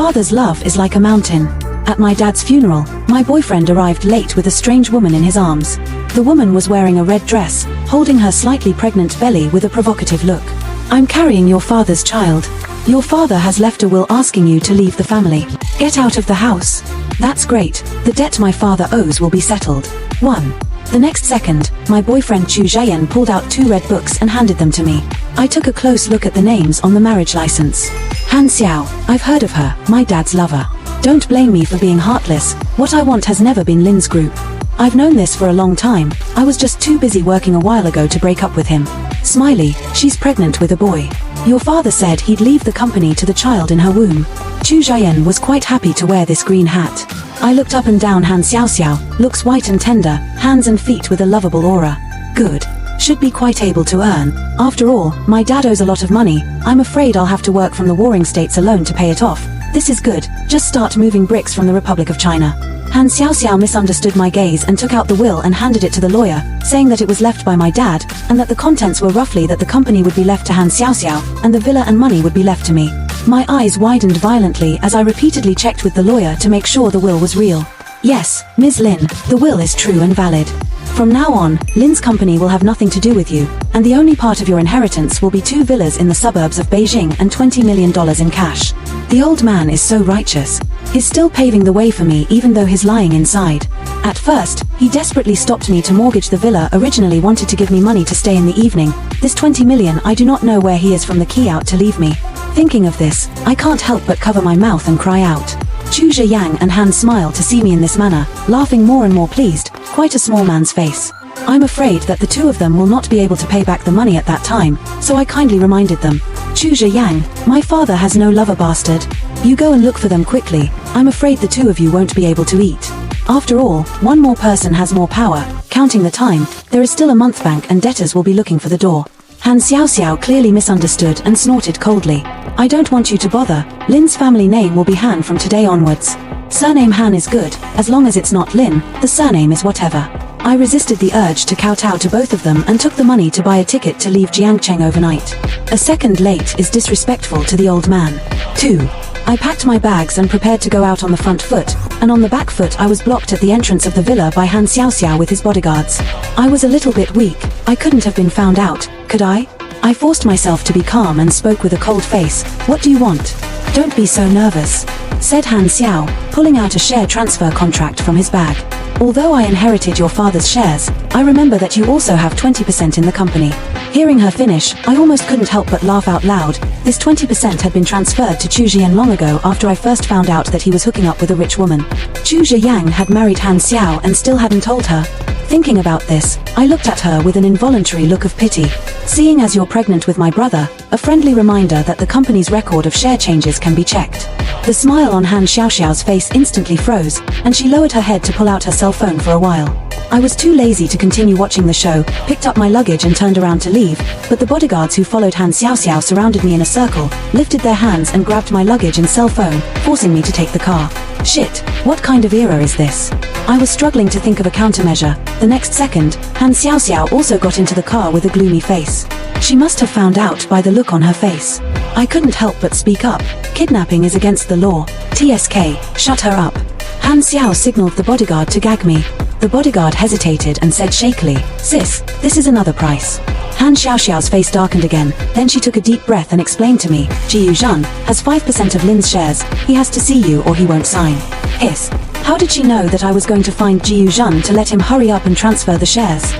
father's love is like a mountain. At my dad's funeral, my boyfriend arrived late with a strange woman in his arms. The woman was wearing a red dress, holding her slightly pregnant belly with a provocative look. I'm carrying your father's child. Your father has left a will asking you to leave the family. Get out of the house. That's great. The debt my father owes will be settled. 1. The next second, my boyfriend Chu Zhayan pulled out 2 red books and handed them to me. I took a close look at the names on the marriage license. Han Xiao, I've heard of her, my dad's lover. Don't blame me for being heartless. What I want has never been Lin's group. I've known this for a long time. I was just too busy working a while ago to break up with him. Smiley, she's pregnant with a boy. Your father said he'd leave the company to the child in her womb. Chu Zhayan was quite happy to wear this green hat. I looked up and down Han Xiao, looks white and tender, hands and feet with a lovable aura. Good. Should be quite able to earn. After all, my dad owes a lot of money. I'm afraid I'll have to work from the warring states alone to pay it off. This is good. Just start moving bricks from the Republic of China. Han Xiao misunderstood my gaze and took out the will and handed it to the lawyer, saying that it was left by my dad, and that the contents were roughly that the company would be left to Han Xiao, and the villa and money would be left to me. My eyes widened violently as I repeatedly checked with the lawyer to make sure the will was real. Yes, Ms. Lin, the will is true and valid. From now on, Lin's company will have nothing to do with you, and the only part of your inheritance will be 2 villas in the suburbs of Beijing and $20 million in cash. The old man is so righteous. He's still paving the way for me even though he's lying inside. At first, he desperately stopped me to mortgage the villa, originally wanted to give me money to stay in the evening. This 20 million, I do not know where he is from the key out to leave me. Thinking of this, I can't help but cover my mouth and cry out. Chu Zhiyang and Han smiled to see me in this manner, laughing more and more pleased, quite a small man's face. I'm afraid that the 2 of them will not be able to pay back the money at that time, so I kindly reminded them. Chu Zhiyang, my father has no lover, bastard. You go and look for them quickly. I'm afraid the 2 of you won't be able to eat. After all, 1 more person has more power. Counting the time, there is still a month bank and debtors will be looking for the door. Han Xiao clearly misunderstood and snorted coldly. I don't want you to bother. Lin's family name will be Han from today onwards. Surname Han is good, as long as it's not Lin, the surname is whatever. I resisted the urge to kowtow to both of them and took the money to buy a ticket to leave Jiangcheng overnight. A second late is disrespectful to the old man. 2. I packed my bags and prepared to go out on the front foot, and on the back foot I was blocked at the entrance of the villa by Han Xiao with his bodyguards. I was a little bit weak. I couldn't have been found out, could I? I forced myself to be calm and spoke with a cold face. What do you want? Don't be so nervous, said Han Xiao, pulling out a share transfer contract from his bag. Although I inherited your father's shares, I remember that you also have 20% in the company. Hearing her finish, I almost couldn't help but laugh out loud. This 20% had been transferred to Chu Zhiyan long ago after I first found out that he was hooking up with a rich woman. Chu Zhiyang had married Han Xiao and still hadn't told her. Thinking about this, I looked at her with an involuntary look of pity. Seeing as you're pregnant with my brother, a friendly reminder that the company's record of share changes can be checked. The smile on Han Xiao's face instantly froze, and she lowered her head to pull out her cell phone for a while. I was too lazy to continue watching the show, picked up my luggage and turned around to leave, but the bodyguards who followed Han Xiao surrounded me in a circle, lifted their hands and grabbed my luggage and cell phone, forcing me to take the car. Shit, what kind of era is this? I was struggling to think of a countermeasure. The next second, Han Xiao also got into the car with a gloomy face. She must have found out by the look on her face. I couldn't help but speak up. Kidnapping is against the law. TSK, shut her up. Han Xiao signaled the bodyguard to gag me. The bodyguard hesitated and said shakily, "Sis, this is another price." Han Xiao's face darkened again, then she took a deep breath and explained to me, "Ji Yuzhan has 5% of Lin's shares. He has to see you or he won't sign." Hiss. How did she know that I was going to find Ji Yuzhan to let him hurry up and transfer the shares?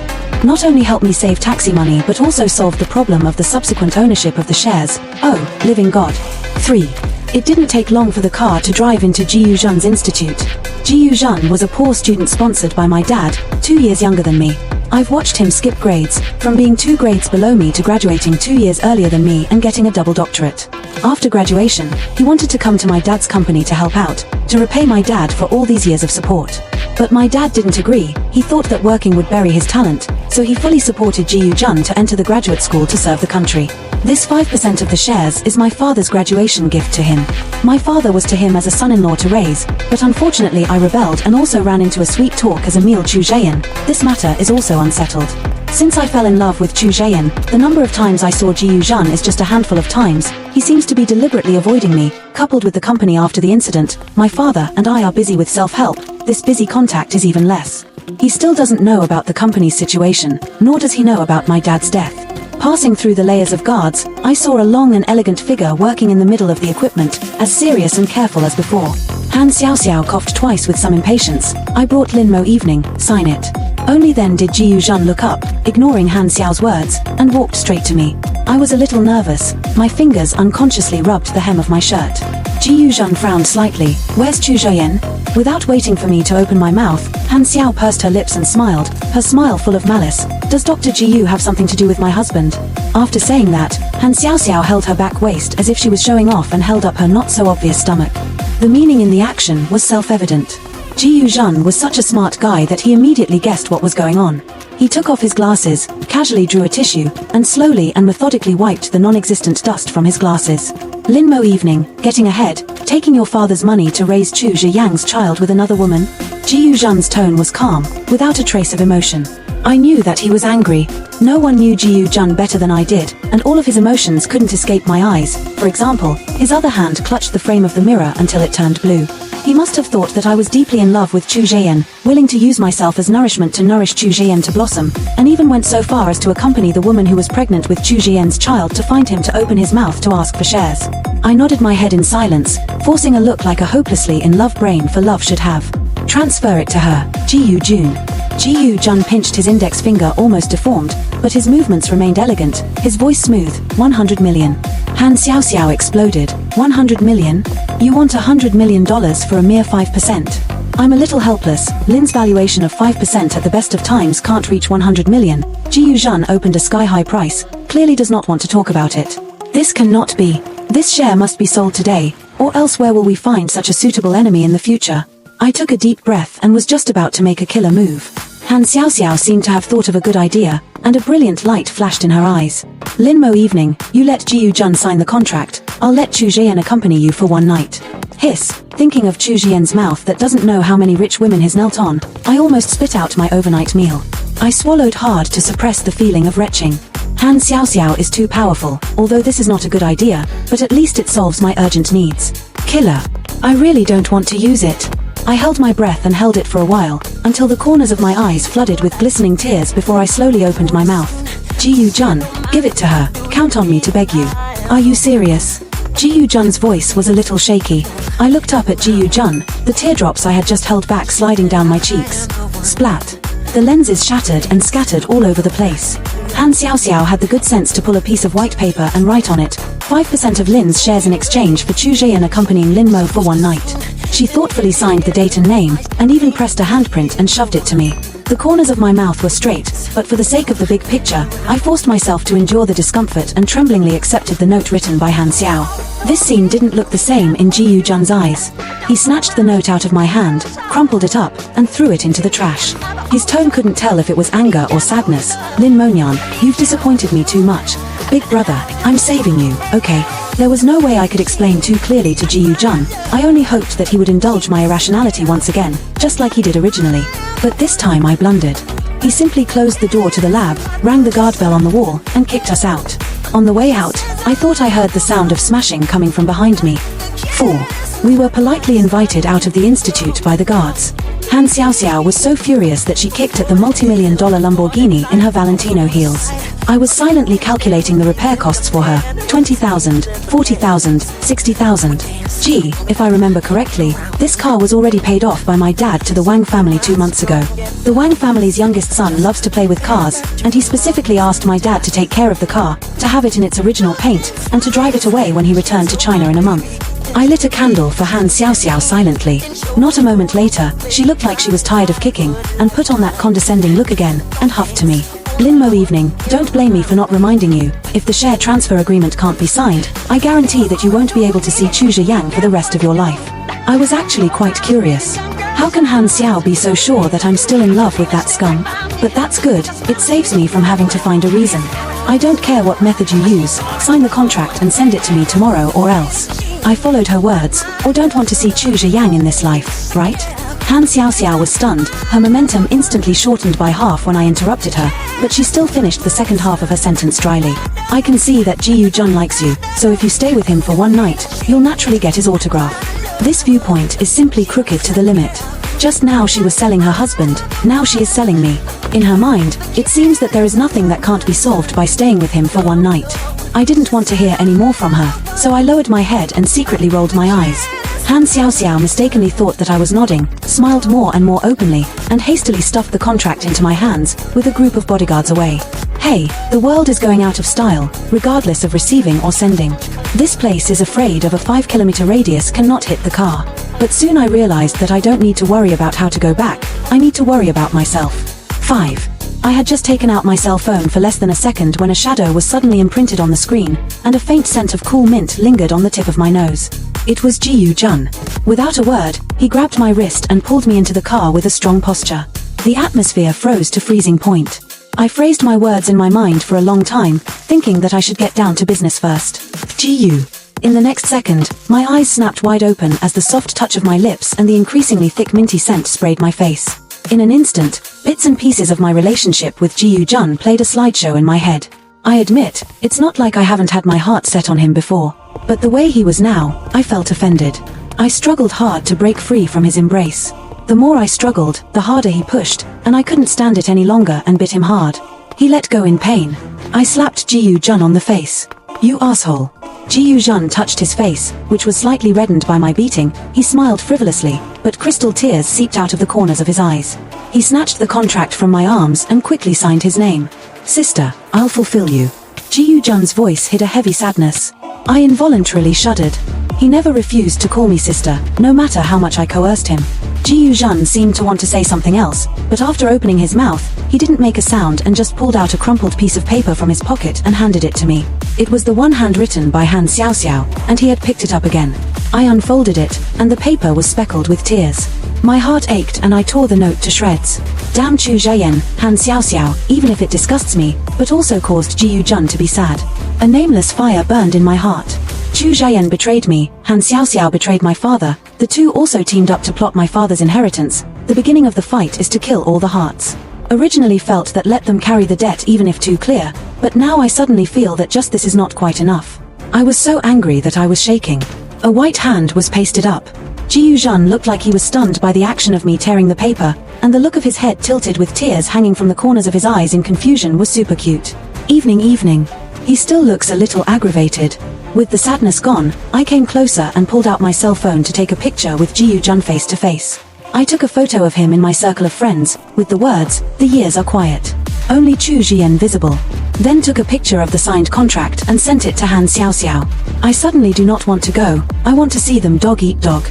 Not only help me save taxi money but also solve the problem of the subsequent ownership of the shares. Oh, living God. 3. It didn't take long for the car to drive into Ji Yuzhan's institute. Ji Yuzhan was a poor student sponsored by my dad, 2 years younger than me. I've watched him skip grades, from being 2 grades below me to graduating 2 years earlier than me and getting a double doctorate. After graduation, he wanted to come to my dad's company to help out, to repay my dad for all these years of support. But my dad didn't agree. He thought that working would bury his talent, so he fully supported Ji Yuzhan to enter the graduate school to serve the country. This 5% of the shares is my father's graduation gift to him. My father was to him as a son-in-law to raise, but unfortunately I rebelled and also ran into a sweet talk as Emil Chu Zhayan. This matter is also unsettled. Since I fell in love with Chu Zheyan, the number of times I saw Ji Yuzhan is just a handful of times. He seems to be deliberately avoiding me. Coupled with the company after the incident, my father and I are busy with self-help. This busy contact is even less. He still doesn't know about the company's situation, nor does he know about my dad's death. Passing through the layers of guards, I saw a long and elegant figure working in the middle of the equipment, as serious and careful as before. Han Xiaoxiao coughed twice with some impatience. I brought Lin Mo evening, sign it. Only then did Ji Yuzhan look up, ignoring Han Xiao's words, and walked straight to me. I was a little nervous. My fingers unconsciously rubbed the hem of my shirt. Ji Yuzhan frowned slightly. Where's Chu Zheyan? Without waiting for me to open my mouth, Han Xiao pursed her lips and smiled, her smile full of malice. Does Dr. Ji Yu have something to do with my husband? After saying that, Han Xiaoxiao held her back waist as if she was showing off and held up her not-so-obvious stomach. The meaning in the action was self-evident. Ji Yuzhan was such a smart guy that he immediately guessed what was going on. He took off his glasses, casually drew a tissue, and slowly and methodically wiped the non-existent dust from his glasses. Lin Mo evening, getting ahead, taking your father's money to raise Chu Zhiyang's child with another woman? Ji Yuzhan's tone was calm, without a trace of emotion. I knew that he was angry. No one knew Ji Yuzhan better than I did, and all of his emotions couldn't escape my eyes. For example, his other hand clutched the frame of the mirror until it turned blue. He must have thought that I was deeply in love with Chu Zheyan, willing to use myself as nourishment to nourish Chu Zheyan to blossom, and even went so far as to accompany the woman who was pregnant with Chu Zheyan's child to find him to open his mouth to ask for shares. I nodded my head in silence, forcing a look like a hopelessly in love brain for love should have. Transfer it to her, Ji Yuzhan. Ji Yuzhan pinched his index finger almost deformed, but his movements remained elegant, his voice smooth. 100 million. Han Xiaoxiao exploded. 100 million? You want $100 million for a mere 5%? I'm a little helpless. Lin's valuation of 5% at the best of times can't reach 100 million. Ji Yuzhan opened a sky-high price, clearly does not want to talk about it. This cannot be. This share must be sold today, or else where will we find such a suitable enemy in the future? I took a deep breath and was just about to make a killer move. Han Xiaoxiao seemed to have thought of a good idea, and a brilliant light flashed in her eyes. Lin Mo evening, you let Ji Yuzhan sign the contract. I'll let Chu Zheyan accompany you for one night. Hiss, thinking of Chu Zheyan's mouth that doesn't know how many rich women he's knelt on, I almost spit out my overnight meal. I swallowed hard to suppress the feeling of retching. Han Xiaoxiao is too powerful, although this is not a good idea, but at least it solves my urgent needs. Killer. I really don't want to use it. I held my breath and held it for a while, until the corners of my eyes flooded with glistening tears before I slowly opened my mouth. Ji Yuzhan, give it to her. Count on me to beg you. Are you serious? Ji Yuzhan's voice was a little shaky. I looked up at Ji Yuzhan, the teardrops I had just held back sliding down my cheeks. Splat. The lenses shattered and scattered all over the place. Han Xiaoxiao had the good sense to pull a piece of white paper and write on it, 5% of Lin's shares in exchange for Chu Zheyan accompanying Lin Mo for one night. She thoughtfully signed the date and name, and even pressed a handprint and shoved it to me. The corners of my mouth were straight, but for the sake of the big picture, I forced myself to endure the discomfort and tremblingly accepted the note written by Han Xiao. This scene didn't look the same in Ji Yuzhan's eyes. He snatched the note out of my hand, crumpled it up, and threw it into the trash. His tone couldn't tell if it was anger or sadness. Lin Monyan, you've disappointed me too much. Big brother, I'm saving you, okay? There was no way I could explain too clearly to Ji Yuzhan. I only hoped that he would indulge my irrationality once again, just like he did originally. But this time I blundered. He simply closed the door to the lab, rang the guard bell on the wall, and kicked us out. On the way out, I thought I heard the sound of smashing coming from behind me. 4. We were politely invited out of the institute by the guards. Han Xiaoxiao was so furious that she kicked at the multi-million-dollar Lamborghini in her Valentino heels. I was silently calculating the repair costs for her, 20,000, 40,000, 60,000. Gee, if I remember correctly, this car was already paid off by my dad to the Wang family 2 months ago. The Wang family's youngest son loves to play with cars, and he specifically asked my dad to take care of the car, to have it in its original paint, and to drive it away when he returned to China in a month. I lit a candle for Han Xiaoxiao silently. Not a moment later, she looked like she was tired of kicking, and put on that condescending look again, and huffed to me. Lin Mo evening, don't blame me for not reminding you. If the share transfer agreement can't be signed, I guarantee that you won't be able to see Chu Zhiyang for the rest of your life. I was actually quite curious. How can Han Xiao be so sure that I'm still in love with that scum? But that's good, it saves me from having to find a reason. I don't care what method you use, sign the contract and send it to me tomorrow or else. I followed her words, or don't want to see Chu Zhiyang in this life, right? Han Xiaoxiao was stunned, her momentum instantly shortened by half when I interrupted her, but she still finished the second half of her sentence dryly. I can see that Ji Jun likes you, so if you stay with him for one night, you'll naturally get his autograph. This viewpoint is simply crooked to the limit. Just now she was selling her husband, now she is selling me. In her mind, it seems that there is nothing that can't be solved by staying with him for one night. I didn't want to hear any more from her, so I lowered my head and secretly rolled my eyes. Han Xiaoxiao mistakenly thought that I was nodding, smiled more and more openly, and hastily stuffed the contract into my hands, with a group of bodyguards away. Hey, the world is going out of style, regardless of receiving or sending. This place is afraid of a 5-kilometer radius cannot hit the car. But soon I realized that I don't need to worry about how to go back, I need to worry about myself. 5. I had just taken out my cell phone for less than a second when a shadow was suddenly imprinted on the screen, and a faint scent of cool mint lingered on the tip of my nose. It was Ji Jun. Without a word, he grabbed my wrist and pulled me into the car with a strong posture. The atmosphere froze to freezing point. I phrased my words in my mind for a long time, thinking that I should get down to business first. Ji. In the next second, my eyes snapped wide open as the soft touch of my lips and the increasingly thick minty scent sprayed my face. In an instant, bits and pieces of my relationship with Ji Jun played a slideshow in my head. I admit, it's not like I haven't had my heart set on him before, but the way he was now, I felt offended. I struggled hard to break free from his embrace. The more I struggled, the harder he pushed, and I couldn't stand it any longer and bit him hard. He let go in pain. I slapped Ji Jun on the face. You asshole. Ji Jun touched his face, which was slightly reddened by my beating. He smiled frivolously, but crystal tears seeped out of the corners of his eyes. He snatched the contract from my arms and quickly signed his name. Sister, I'll fulfill you. Ji Jun's voice hid a heavy sadness. I involuntarily shuddered. He never refused to call me sister, no matter how much I coerced him. Ji Jun seemed to want to say something else, but after opening his mouth, he didn't make a sound and just pulled out a crumpled piece of paper from his pocket and handed it to me. It was the one handwritten by Han Xiaoxiao, and he had picked it up again. I unfolded it, and the paper was speckled with tears. My heart ached and I tore the note to shreds. Damn Chu Zhayan, Han Xiaoxiao, even if it disgusts me, but also caused Ji Jun to be sad. A nameless fire burned in my heart. Chu Zhayan betrayed me, Han Xiaoxiao betrayed my father, the two also teamed up to plot my father's inheritance. The beginning of the fight is to kill all the hearts. Originally felt that let them carry the debt even if too clear, but now I suddenly feel that just this is not quite enough. I was so angry that I was shaking. A white hand was pasted up. Ji Jun looked like he was stunned by the action of me tearing the paper, and the look of his head tilted with tears hanging from the corners of his eyes in confusion was super cute. Evening. He still looks a little aggravated. With the sadness gone, I came closer and pulled out my cell phone to take a picture with Ji Jun face to face. I took a photo of him in my circle of friends, with the words, "The years are quiet. Only Chu Zhiyan visible." Then took a picture of the signed contract and sent it to Han Xiaoxiao. I suddenly do not want to go, I want to see them dog eat dog.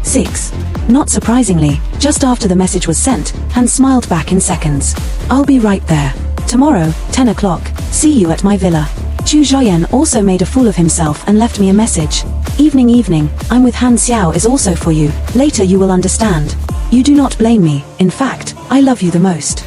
6. Not surprisingly, just after the message was sent, Han smiled back in seconds. I'll be right there. Tomorrow, 10 o'clock, see you at my villa. Chu Zhayan also made a fool of himself and left me a message. Evening, I'm with Han Xiao is also for you, later you will understand. You do not blame me, in fact, I love you the most.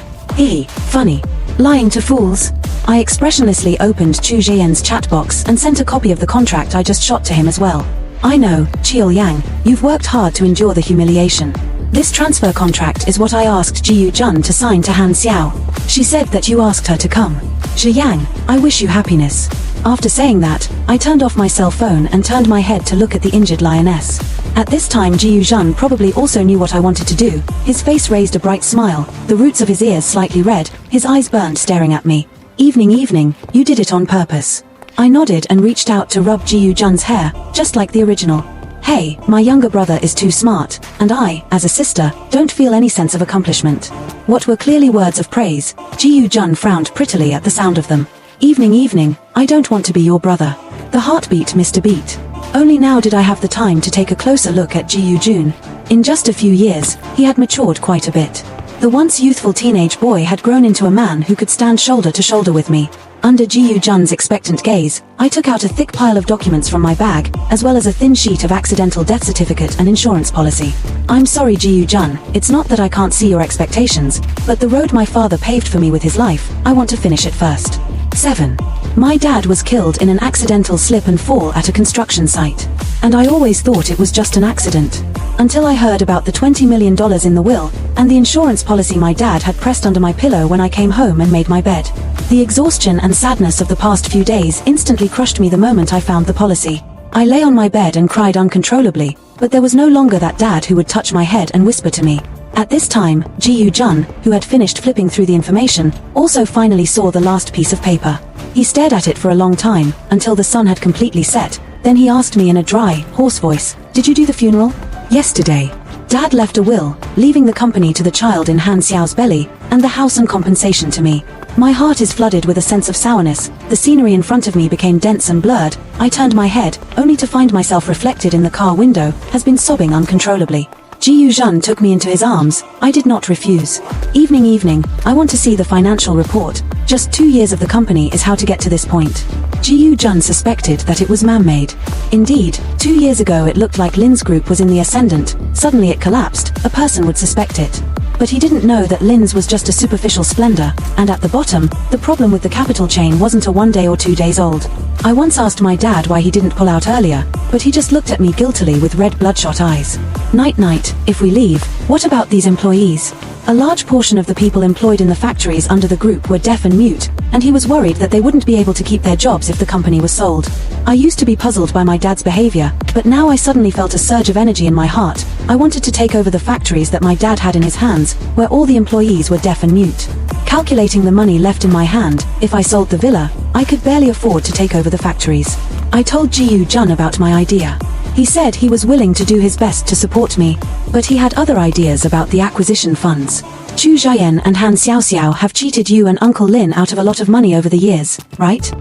Funny. Lying to fools. I expressionlessly opened Chu Zhayan's chat box and sent a copy of the contract I just shot to him as well. I know, Qiu Yang, you've worked hard to endure the humiliation. This transfer contract is what I asked Ji Jun to sign to Han Xiao. She said that you asked her to come. Zhi Yang, I wish you happiness. After saying that, I turned off my cell phone and turned my head to look at the injured lioness. At this time Ji Jun probably also knew what I wanted to do. His face raised a bright smile, the roots of his ears slightly red, his eyes burned staring at me. Evening, you did it on purpose. I nodded and reached out to rub Ji Jun's hair, just like the original. Hey, my younger brother is too smart, and I, as a sister, don't feel any sense of accomplishment. What were clearly words of praise, Ji Jun frowned prettily at the sound of them. Evening, I don't want to be your brother. The heartbeat Mr. Beat. Only now did I have the time to take a closer look at Ji Jun. In just a few years, he had matured quite a bit. The once youthful teenage boy had grown into a man who could stand shoulder to shoulder with me. Under Ji Jun's expectant gaze, I took out a thick pile of documents from my bag, as well as a thin sheet of accidental death certificate and insurance policy. I'm sorry Ji Jun, it's not that I can't see your expectations, but the road my father paved for me with his life, I want to finish it first. 7. My dad was killed in an accidental slip and fall at a construction site. And I always thought it was just an accident. until I heard about the $20 million in the will, and the insurance policy my dad had pressed under my pillow when I came home and made my bed. The exhaustion and sadness of the past few days instantly crushed me the moment I found the policy. I lay on my bed and cried uncontrollably, but there was no longer that dad who would touch my head and whisper to me. At this time, Ji Jun, who had finished flipping through the information, also finally saw the last piece of paper. He stared at it for a long time, until the sun had completely set. Then he asked me in a dry, hoarse voice, "Did you do the funeral?" "Yesterday. Dad left a will, leaving the company to the child in Han Xiao's belly, and the house and compensation to me." My heart is flooded with a sense of sourness. The scenery in front of me became dense and blurred. I turned my head, only to find myself reflected in the car window, has been sobbing uncontrollably. Ji Jun took me into his arms. I did not refuse. Evening, I want to see the financial report. Just 2 years of the company is how to get to this point. Ji Jun suspected that it was man-made. Indeed, 2 years ago it looked like Lin's group was in the ascendant. Suddenly it collapsed. A person would suspect it. But he didn't know that Lin's was just a superficial splendor, and at the bottom, the problem with the capital chain wasn't a 1 day or 2 days old. I once asked my dad why he didn't pull out earlier, but he just looked at me guiltily with red bloodshot eyes. Night, if we leave, what about these employees? A large portion of the people employed in the factories under the group were deaf and mute, and he was worried that they wouldn't be able to keep their jobs if the company was sold. I used to be puzzled by my dad's behavior, but now I suddenly felt a surge of energy in my heart. I wanted to take over the factories that my dad had in his hands, where all the employees were deaf and mute. Calculating the money left in my hand, if I sold the villa, I could barely afford to take over the factories. I told Ji Jun about my idea. He said he was willing to do his best to support me, but he had other ideas about the acquisition funds. Chu Jian and Han Xiaoxiao have cheated you and Uncle Lin out of a lot of money over the years, right?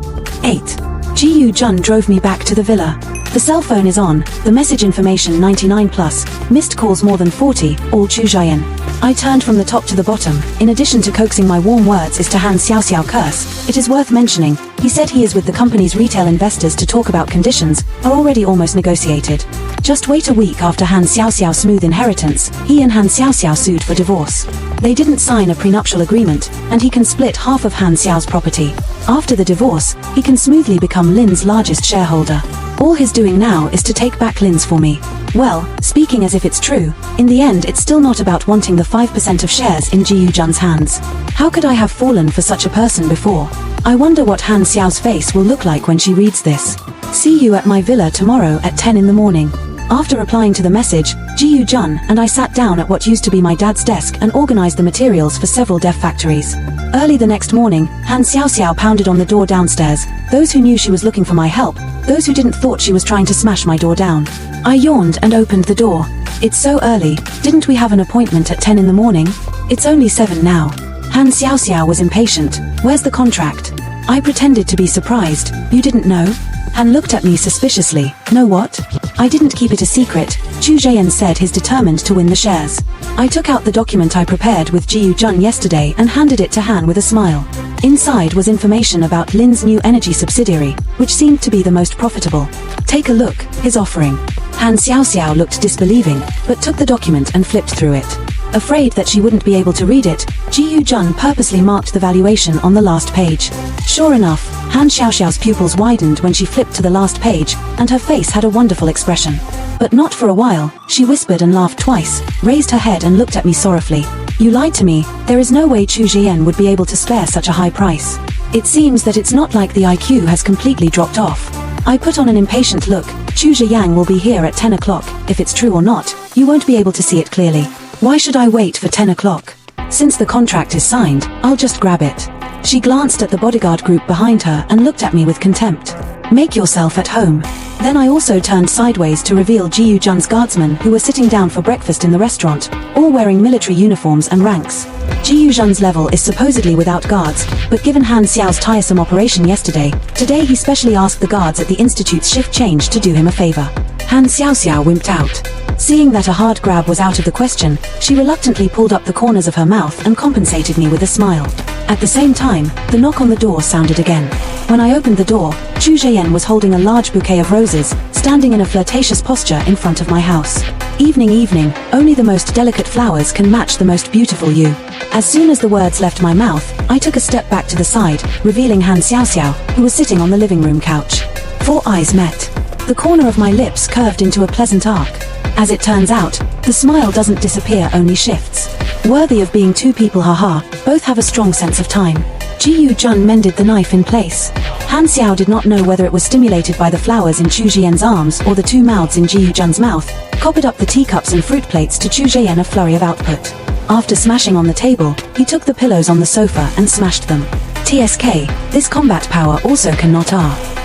8. Ji Jun drove me back to the villa. The cell phone is on, the message information 99+, missed calls more than 40, all Chu Jian. I turned from the top to the bottom. In addition to coaxing my warm words is to Han Xiaoxiao curse. It is worth mentioning, he said he is with the company's retail investors to talk about conditions, are already almost negotiated. Just wait a week after Han Xiaoxiao's smooth inheritance, he and Han Xiaoxiao sued for divorce. They didn't sign a prenuptial agreement, and he can split half of Han Xiao's property. After the divorce, he can smoothly become Lin's largest shareholder. All he's doing now is to take back Lin's for me. Well, speaking as if it's true, in the end it's still not about wanting the 5% of shares in Ji Jun's hands. How could I have fallen for such a person before? I wonder what Han Xiao's face will look like when she reads this. See you at my villa tomorrow at 10 in the morning. After replying to the message, Ji Jun and I sat down at what used to be my dad's desk and organized the materials for several deaf factories. Early the next morning, Han Xiaoxiao pounded on the door downstairs. Those who knew she was looking for my help, those who didn't thought she was trying to smash my door down. I yawned and opened the door. It's so early, didn't we have an appointment at 10 in the morning? It's only 7 now. Han Xiaoxiao was impatient. Where's the contract? I pretended to be surprised. You didn't know? Han looked at me suspiciously. Know what? I didn't keep it a secret. Chu Jian said he's determined to win the shares. I took out the document I prepared with Ji Jun yesterday and handed it to Han with a smile. Inside was information about Lin's new energy subsidiary, which seemed to be the most profitable. Take a look, his offering. Han Xiaoxiao looked disbelieving, but took the document and flipped through it. Afraid that she wouldn't be able to read it, Ji Jun purposely marked the valuation on the last page. Sure enough, Han Xiaoxiao's pupils widened when she flipped to the last page, and her face had a wonderful expression. But not for a while. She whispered and laughed twice, raised her head and looked at me sorrowfully. You lied to me. There is no way Chu Jian would be able to spare such a high price. It seems that it's not like the IQ has completely dropped off. I put on an impatient look. Chu Jian will be here at 10 o'clock. If it's true or not, you won't be able to see it clearly. Why should I wait for 10 o'clock? Since the contract is signed, I'll just grab it. She glanced at the bodyguard group behind her and looked at me with contempt. Make yourself at home. Then I also turned sideways to reveal Ji Jun's guardsmen who were sitting down for breakfast in the restaurant, all wearing military uniforms and ranks. Ji Jun's level is supposedly without guards, but given Han Xiao's tiresome operation yesterday, today he specially asked the guards at the institute's shift change to do him a favor. Han Xiaoxiao wimped out. Seeing that a hard grab was out of the question, she reluctantly pulled up the corners of her mouth and compensated me with a smile. At the same time, the knock on the door sounded again. When I opened the door, Chu Jian was holding a large bouquet of roses, standing in a flirtatious posture in front of my house. Evening, only the most delicate flowers can match the most beautiful you. As soon as the words left my mouth, I took a step back to the side, revealing Han Xiaoxiao, who was sitting on the living room couch. 4 eyes met. The corner of my lips curved into a pleasant arc. As it turns out, the smile doesn't disappear, only shifts. Worthy of being two people, haha, both have a strong sense of time. Ji Jun mended the knife in place. Han Xiao did not know whether it was stimulated by the flowers in Chu Zhiyan's arms or the two mouths in Ji Jun's mouth, copied up the teacups and fruit plates to Chu Zhiyan a flurry of output. After smashing on the table, he took the pillows on the sofa and smashed them. TSK, this combat power also cannot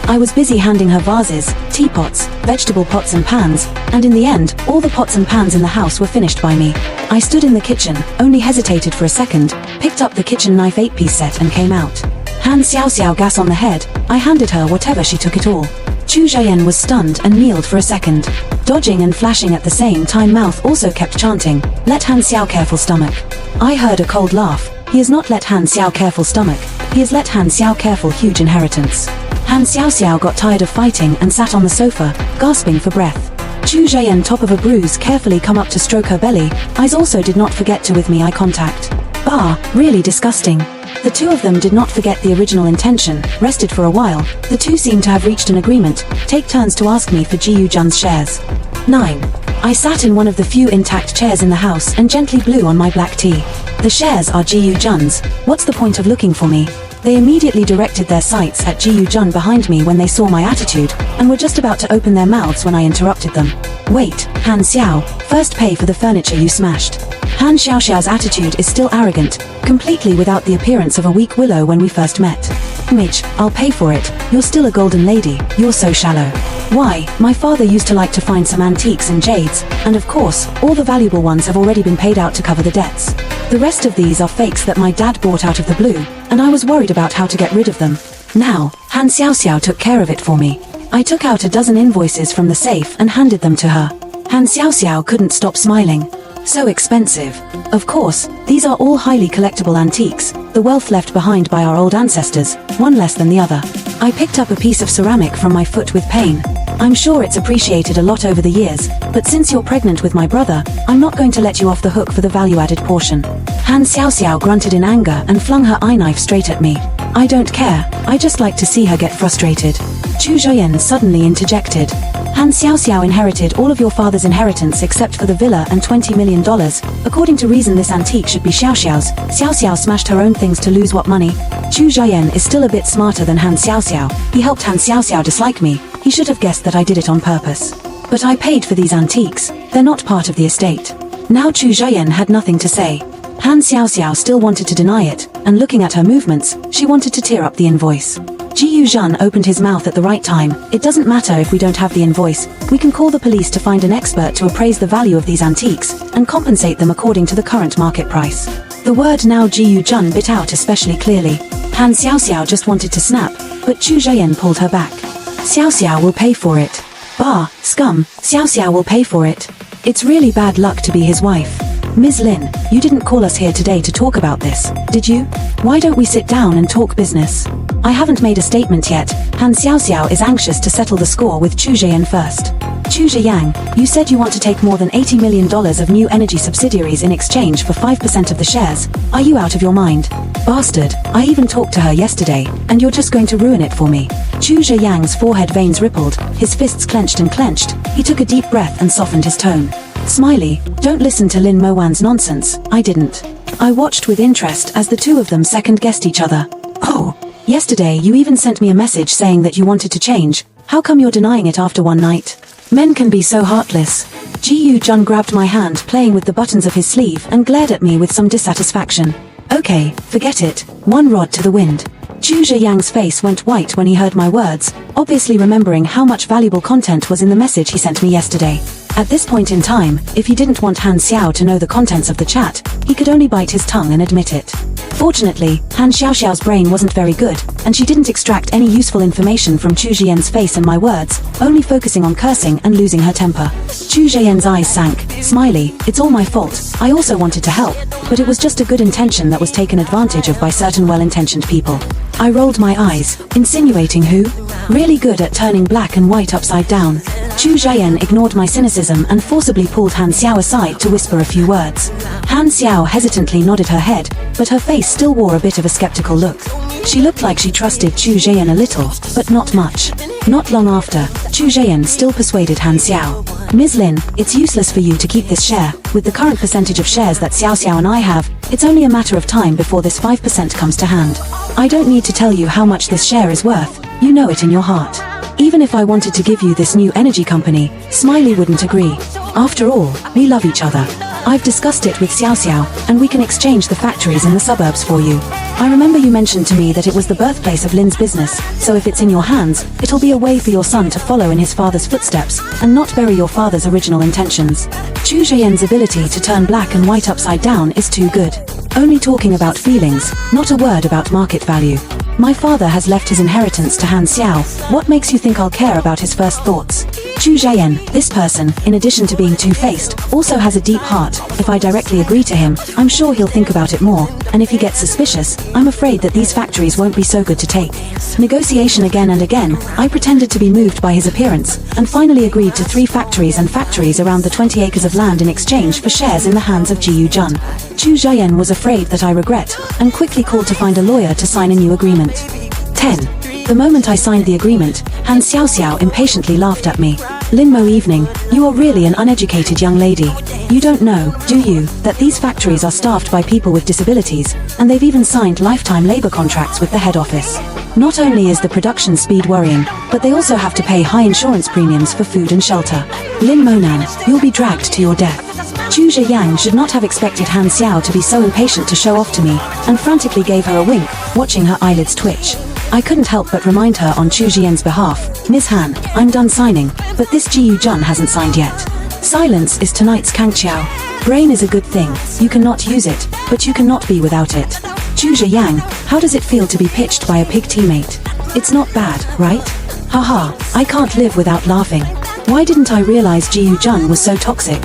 I was busy handing her vases, teapots, vegetable pots and pans, and in the end, all the pots and pans in the house were finished by me. I stood in the kitchen, only hesitated for a second, picked up the kitchen knife 8-piece set and came out. Han Xiao gas on the head, I handed her whatever, she took it all. Chu Zhiyan was stunned and kneeled for a second. Dodging and flashing at the same time, mouth also kept chanting, "Let Han Xiao careful stomach." I heard a cold laugh. He has not let Han Xiao careful stomach, he has let Han Xiao careful huge inheritance. Han Xiao got tired of fighting and sat on the sofa, gasping for breath. Chu Zhiyan, top of a bruise, carefully come up to stroke her belly, eyes also did not forget to with me eye contact. Bah, really disgusting. The two of them did not forget the original intention, rested for a while, the two seemed to have reached an agreement, take turns to ask me for Ji Jun's shares. 9. I sat in one of the few intact chairs in the house and gently blew on my black tea. The shares are Ji Jun's, what's the point of looking for me? They immediately directed their sights at Ji Jun behind me when they saw my attitude, and were just about to open their mouths when I interrupted them. Wait, Han Xiao, first pay for the furniture you smashed. Han Xiaoxiao's attitude is still arrogant, completely without the appearance of a weak willow when we first met. Midge, I'll pay for it, you're still a golden lady, you're so shallow. Why, my father used to like to find some antiques and jades, and of course, all the valuable ones have already been paid out to cover the debts. The rest of these are fakes that my dad bought out of the blue, and I was worried about how to get rid of them. Now, Han Xiaoxiao took care of it for me. I took out a dozen invoices from the safe and handed them to her. Han Xiaoxiao couldn't stop smiling. So expensive. Of course, these are all highly collectible antiques, the wealth left behind by our old ancestors, one less than the other. I picked up a piece of ceramic from my foot with pain. I'm sure it's appreciated a lot over the years, but since you're pregnant with my brother, I'm not going to let you off the hook for the value-added portion. Han Xiaoxiao grunted in anger and flung her eye knife straight at me. I don't care, I just like to see her get frustrated. Chu Zhiyan suddenly interjected. Han Xiaoxiao inherited all of your father's inheritance except for the villa and $20 million. According to reason, this antique should be Xiaoxiao's. Xiaoxiao smashed her own things to lose what money? Chu Zhiyan is still a bit smarter than Han Xiaoxiao. He helped Han Xiaoxiao dislike me. He should have guessed that I did it on purpose. But I paid for these antiques. They're not part of the estate. Now Chu Zhiyan had nothing to say. Han Xiaoxiao still wanted to deny it, and looking at her movements, she wanted to tear up the invoice. Ji Jun opened his mouth at the right time. It doesn't matter if we don't have the invoice. We can call the police to find an expert to appraise the value of these antiques, and compensate them according to the current market price. The word now Ji Jun bit out especially clearly. Han Xiaoxiao just wanted to snap, but Chu Zhiyan pulled her back. Xiaoxiao will pay for it. Bah, scum, Xiaoxiao will pay for it. It's really bad luck to be his wife. Ms. Lin, you didn't call us here today to talk about this, did you? Why don't we sit down and talk business? I haven't made a statement yet. Han Xiaoxiao is anxious to settle the score with Chu Zhiyan first. Chu Zhiyang, you said you want to take more than $80 million of new energy subsidiaries in exchange for 5% of the shares. Are you out of your mind? Bastard, I even talked to her yesterday, and you're just going to ruin it for me. Chu Zhiyang's forehead veins rippled, his fists clenched and clenched. He took a deep breath and softened his tone. Smiley, don't listen to Lin Mowan's nonsense. I didn't. I watched with interest as the two of them second-guessed each other. Oh, yesterday you even sent me a message saying that you wanted to change. How come you're denying it after one night? Men can be so heartless. Ji Jun grabbed my hand, playing with the buttons of his sleeve, and glared at me with some dissatisfaction. Okay, forget it. One rod to the wind. Chu Zhiyang's face went white when he heard my words, obviously remembering how much valuable content was in the message he sent me yesterday. At this point in time, if he didn't want Han Xiao to know the contents of the chat, he could only bite his tongue and admit it. Fortunately, Han Xiaoxiao's brain wasn't very good, and she didn't extract any useful information from Chu Zhiyan's face and my words, only focusing on cursing and losing her temper. Chu Zhiyan's eyes sank. Smiley, it's all my fault. I also wanted to help, but it was just a good intention that was taken advantage of by certain well-intentioned people. I rolled my eyes, insinuating who? Really good at turning black and white upside down. Chu Zhiyan ignored my cynicism and forcibly pulled Han Xiao aside to whisper a few words. Han Xiao hesitantly nodded her head, but her face still wore a bit of a skeptical look. She looked like she trusted Chu Zhiyan a little, but not much. Not long after, Chu Zheyan still persuaded Han Xiao. Ms. Lin, it's useless for you to keep this share. With the current percentage of shares that Xiao Xiao and I have, it's only a matter of time before this 5% comes to hand. I don't need to tell you how much this share is worth, you know it in your heart. Even if I wanted to give you this new energy company, Smiley wouldn't agree. After all, we love each other. I've discussed it with Xiao Xiao, and we can exchange the factories in the suburbs for you. I remember you mentioned to me that it was the birthplace of Lin's business, so if it's in your hands, it'll be a way for your son to follow in his father's footsteps, and not bury your father's original intentions. Chu Zheyan's ability to turn black and white upside down is too good. Only talking about feelings, not a word about market value. My father has left his inheritance to Han Xiao. What makes you think I'll care about his first thoughts? Chu Zheyan, this person, in addition to being two-faced, also has a deep heart. If I directly agree to him, I'm sure he'll think about it more, and if he gets suspicious, I'm afraid that these factories won't be so good to take. Negotiation again and again, I pretended to be moved by his appearance, and finally agreed to 3 factories and factories around the 20 acres of land in exchange for shares in the hands of Ji Yujun. Chu Zheyan was afraid that I regret, and quickly called to find a lawyer to sign a new agreement. 10. The moment I signed the agreement, Han Xiao impatiently laughed at me. Lin Mo evening, you are really an uneducated young lady. You don't know, do you, that these factories are staffed by people with disabilities, and they've even signed lifetime labor contracts with the head office. Not only is the production speed worrying, but they also have to pay high insurance premiums for food and shelter. Lin Monan, you'll be dragged to your death. Chu Zhiyang should not have expected Han Xiao to be so impatient to show off to me, and frantically gave her a wink, watching her eyelids twitch. I couldn't help but remind her on Chu Zhiyan's behalf, Ms. Han, I'm done signing, but this Ji Yujun hasn't signed yet. Silence is tonight's Kangqiao. Brain is a good thing, you cannot use it, but you cannot be without it. Chu Zhiyang, how does it feel to be pitched by a pig teammate? It's not bad, right? Haha, I can't live without laughing. Why didn't I realize Ji Yujun was so toxic?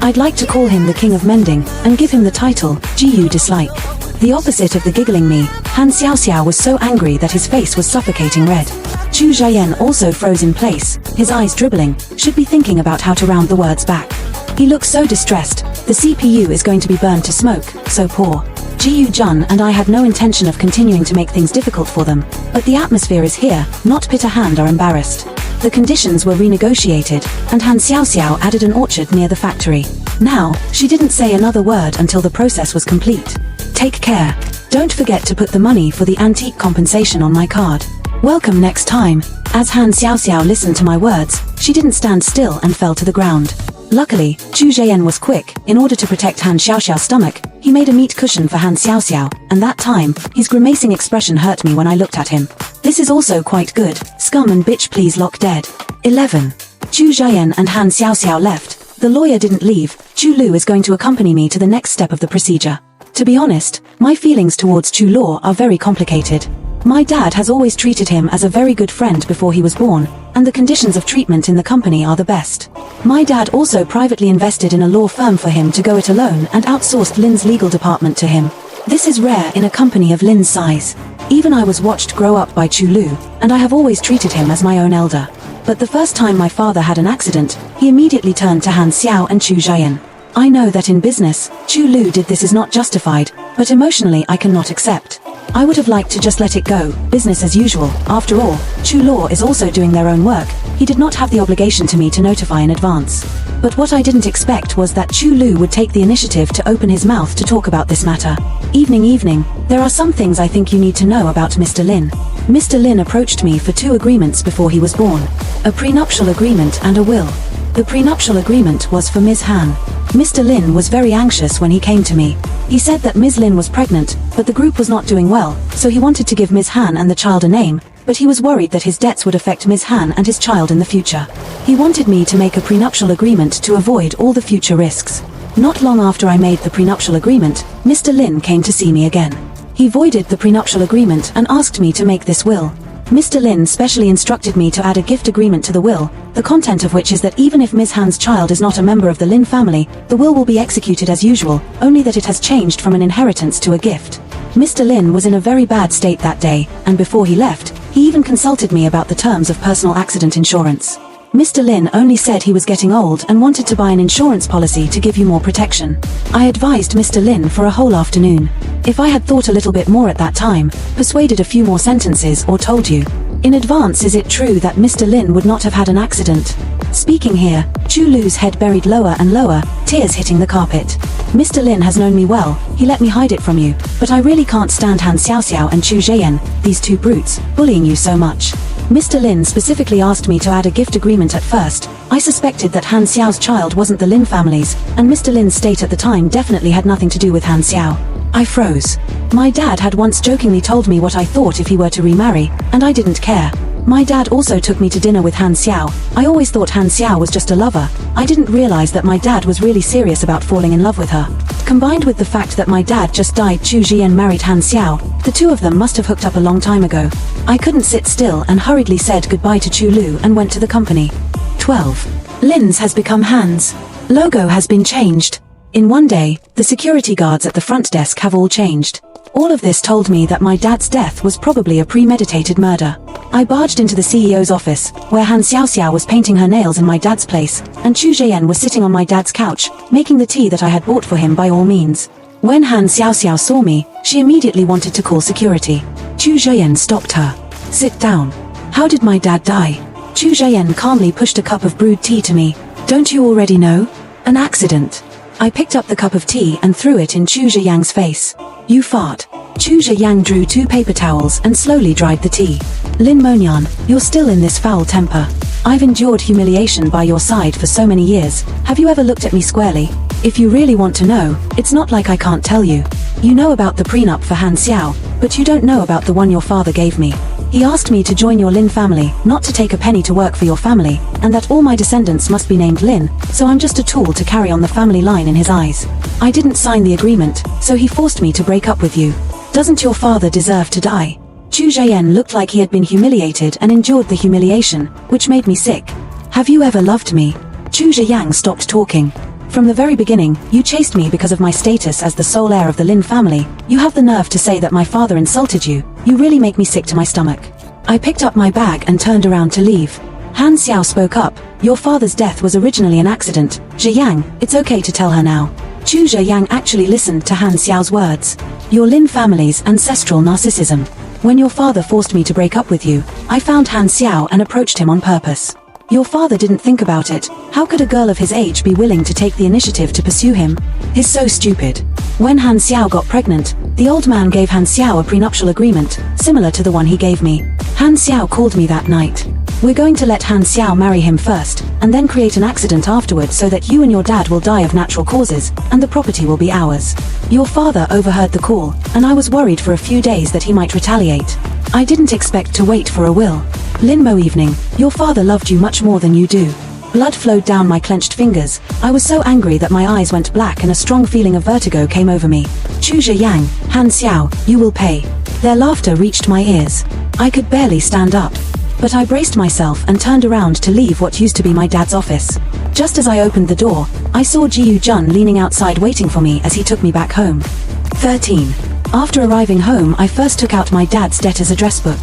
I'd like to call him the King of Mending, and give him the title, Ji Yu Dislike. The opposite of the giggling me, Han Xiao was so angry that his face was suffocating red. Chu Zheyan also froze in place, his eyes dribbling, should be thinking about how to round the words back. He looks so distressed, the CPU is going to be burned to smoke, so poor. Ji Yujun and I had no intention of continuing to make things difficult for them, but the atmosphere is here, not Peter Hand are embarrassed. The conditions were renegotiated, and Han Xiao added an orchard near the factory. Now, she didn't say another word until the process was complete. Take care. Don't forget to put the money for the antique compensation on my card. Welcome next time. As Han Xiao listened to my words, she didn't stand still and fell to the ground. Luckily, Chu Zheyan was quick. In order to protect Han Xiao's stomach, he made a meat cushion for Han Xiao, and that time, his grimacing expression hurt me when I looked at him. This is also quite good. Scum and bitch please lock dead. 11. Chu Zheyan and Han Xiao left. The lawyer didn't leave. Chu Lu is going to accompany me to the next step of the procedure. To be honest, my feelings towards Chu Luo are very complicated. My dad has always treated him as a very good friend before he was born, and the conditions of treatment in the company are the best. My dad also privately invested in a law firm for him to go it alone and outsourced Lin's legal department to him. This is rare in a company of Lin's size. Even I was watched grow up by Chu Lu, and I have always treated him as my own elder. But the first time my father had an accident, he immediately turned to Han Xiao and Chu Zheyan. I know that in business, Chu Lu did this is not justified, but emotionally I cannot accept. I would have liked to just let it go, business as usual. After all, Chu Luo is also doing their own work. He did not have the obligation to me to notify in advance. But what I didn't expect was that Chu Lu would take the initiative to open his mouth to talk about this matter. Evening, there are some things I think you need to know about Mr. Lin. Mr. Lin approached me for 2 agreements before he was born. A prenuptial agreement and a will. The prenuptial agreement was for Ms. Han. Mr. Lin was very anxious when he came to me. He said that Ms. Lin was pregnant, but the group was not doing well, so he wanted to give Ms. Han and the child a name, but he was worried that his debts would affect Ms. Han and his child in the future. He wanted me to make a prenuptial agreement to avoid all the future risks. Not long after I made the prenuptial agreement, Mr. Lin came to see me again. He voided the prenuptial agreement and asked me to make this will. Mr. Lin specially instructed me to add a gift agreement to the will, the content of which is that even if Ms. Han's child is not a member of the Lin family, the will be executed as usual, only that it has changed from an inheritance to a gift. Mr. Lin was in a very bad state that day, and before he left, he even consulted me about the terms of personal accident insurance. Mr. Lin only said he was getting old and wanted to buy an insurance policy to give you more protection. I advised Mr. Lin for a whole afternoon. If I had thought a little bit more at that time, persuaded a few more sentences or told you, In advance, is it true that Mr. Lin would not have had an accident? Speaking here, Chu Lu's head buried lower and lower, tears hitting the carpet. Mr. Lin has known me well, he let me hide it from you, but I really can't stand Han Xiaoxiao and Chu Zheyan, these two brutes, bullying you so much. Mr. Lin specifically asked me to add a gift agreement at first. I suspected that Han Xiao's child wasn't the Lin family's, and Mr. Lin's state at the time definitely had nothing to do with Han Xiao. I froze. My dad had once jokingly told me what I thought if he were to remarry, and I didn't care. My dad also took me to dinner with Han Xiao. I always thought Han Xiao was just a lover. I didn't realize that my dad was really serious about falling in love with her. Combined with the fact that my dad just died, Chu Zhiyan married Han Xiao, the two of them must have hooked up a long time ago. I couldn't sit still and hurriedly said goodbye to Chu Lu and went to the company. 12. Lin's has become Han's. Logo has been changed. In one day, the security guards at the front desk have all changed. All of this told me that my dad's death was probably a premeditated murder. I barged into the CEO's office, where Han Xiaoxiao was painting her nails in my dad's place, and Chu Zheyan was sitting on my dad's couch, making the tea that I had bought for him by all means. When Han Xiaoxiao saw me, she immediately wanted to call security. Chu Zheyan stopped her. Sit down. How did my dad die? Chu Zheyan calmly pushed a cup of brewed tea to me. Don't you already know? An accident. I picked up the cup of tea and threw it in Chu Zheyang's face. You fart. Chu Zheyang drew 2 paper towels and slowly dried the tea. Lin Monyan, you're still in this foul temper. I've endured humiliation by your side for so many years. Have you ever looked at me squarely? If you really want to know, it's not like I can't tell you. You know about the prenup for Han Xiao, but you don't know about the one your father gave me. He asked me to join your Lin family, not to take a penny to work for your family, and that all my descendants must be named Lin, so I'm just a tool to carry on the family line in his eyes. I didn't sign the agreement, so he forced me to break up with you. Doesn't your father deserve to die? Chu Zheyan looked like he had been humiliated and endured the humiliation, which made me sick. Have you ever loved me? Chu Zheyang stopped talking. From the very beginning, you chased me because of my status as the sole heir of the Lin family. You have the nerve to say that my father insulted you. You really make me sick to my stomach. I picked up my bag and turned around to leave. Han Xiao spoke up. Your father's death was originally an accident. Zheyang, it's okay to tell her now. Chu Zheyang actually listened to Han Xiao's words. Your Lin family's ancestral narcissism. When your father forced me to break up with you, I found Han Xiao and approached him on purpose. Your father didn't think about it. How could a girl of his age be willing to take the initiative to pursue him? He's so stupid. When Han Xiao got pregnant, the old man gave Han Xiao a prenuptial agreement, similar to the one he gave me. Han Xiao called me that night. We're going to let Han Xiao marry him first, and then create an accident afterwards so that you and your dad will die of natural causes, and the property will be ours. Your father overheard the call, and I was worried for a few days that he might retaliate. I didn't expect to wait for a will. Linmo evening, your father loved you much more than you do. Blood flowed down my clenched fingers. I was so angry that my eyes went black and a strong feeling of vertigo came over me. Chu Zheyang, Han Xiao, you will pay. Their laughter reached my ears. I could barely stand up. But I braced myself and turned around to leave what used to be my dad's office. Just as I opened the door, I saw Jiyu Jun leaning outside waiting for me as he took me back home. 13. After arriving home, I first took out my dad's debtor's address book.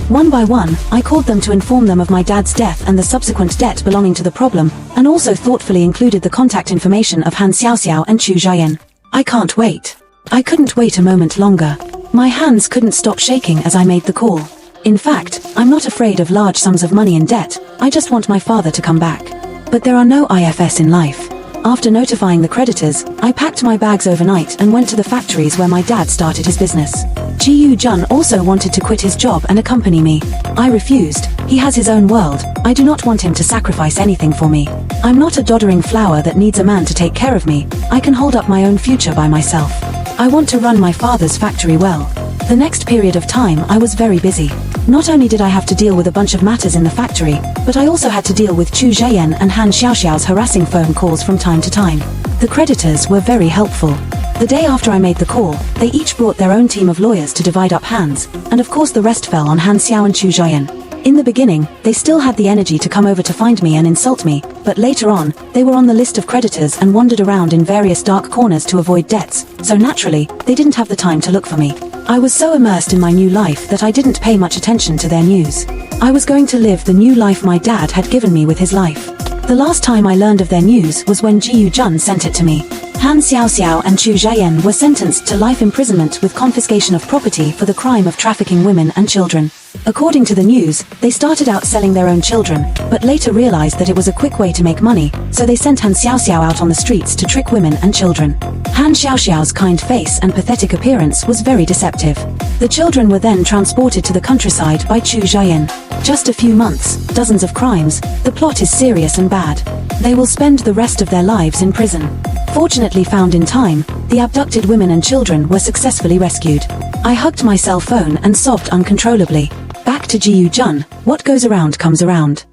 One by one, I called them to inform them of my dad's death and the subsequent debt belonging to the problem, and also thoughtfully included the contact information of Han Xiaoxiao and Chu Zhiyan. I can't wait. I couldn't wait a moment longer. My hands couldn't stop shaking as I made the call. In fact, I'm not afraid of large sums of money in debt. I just want my father to come back. But there are no IFS in life. After notifying the creditors, I packed my bags overnight and went to the factories where my dad started his business. Jiyu Jun also wanted to quit his job and accompany me. I refused. He has his own world. I do not want him to sacrifice anything for me. I'm not a doddering flower that needs a man to take care of me. I can hold up my own future by myself. I want to run my father's factory well. The next period of time I was very busy. Not only did I have to deal with a bunch of matters in the factory, but I also had to deal with Chu Zheyan and Han Xiaoxiao's harassing phone calls from time to time. The creditors were very helpful. The day after I made the call, they each brought their own team of lawyers to divide up hands, and of course the rest fell on Han Xiao and Chu Zheyan. In the beginning, they still had the energy to come over to find me and insult me, but later on, they were on the list of creditors and wandered around in various dark corners to avoid debts, so naturally, they didn't have the time to look for me. I was so immersed in my new life that I didn't pay much attention to their news. I was going to live the new life my dad had given me with his life. The last time I learned of their news was when Jiyu Jun sent it to me. Han Xiaoxiao and Chu Zhayan were sentenced to life imprisonment with confiscation of property for the crime of trafficking women and children. According to the news, they started out selling their own children, but later realized that it was a quick way to make money, so they sent Han Xiaoxiao out on the streets to trick women and children. Han Xiaoxiao's kind face and pathetic appearance was very deceptive. The children were then transported to the countryside by Chu Zhayan. Just a few months, dozens of crimes, the plot is serious and bad. They will spend the rest of their lives in prison. Fortunately found in time, the abducted women and children were successfully rescued. I hugged my cell phone and sobbed uncontrollably. Back to Jiu Jun, what goes around comes around.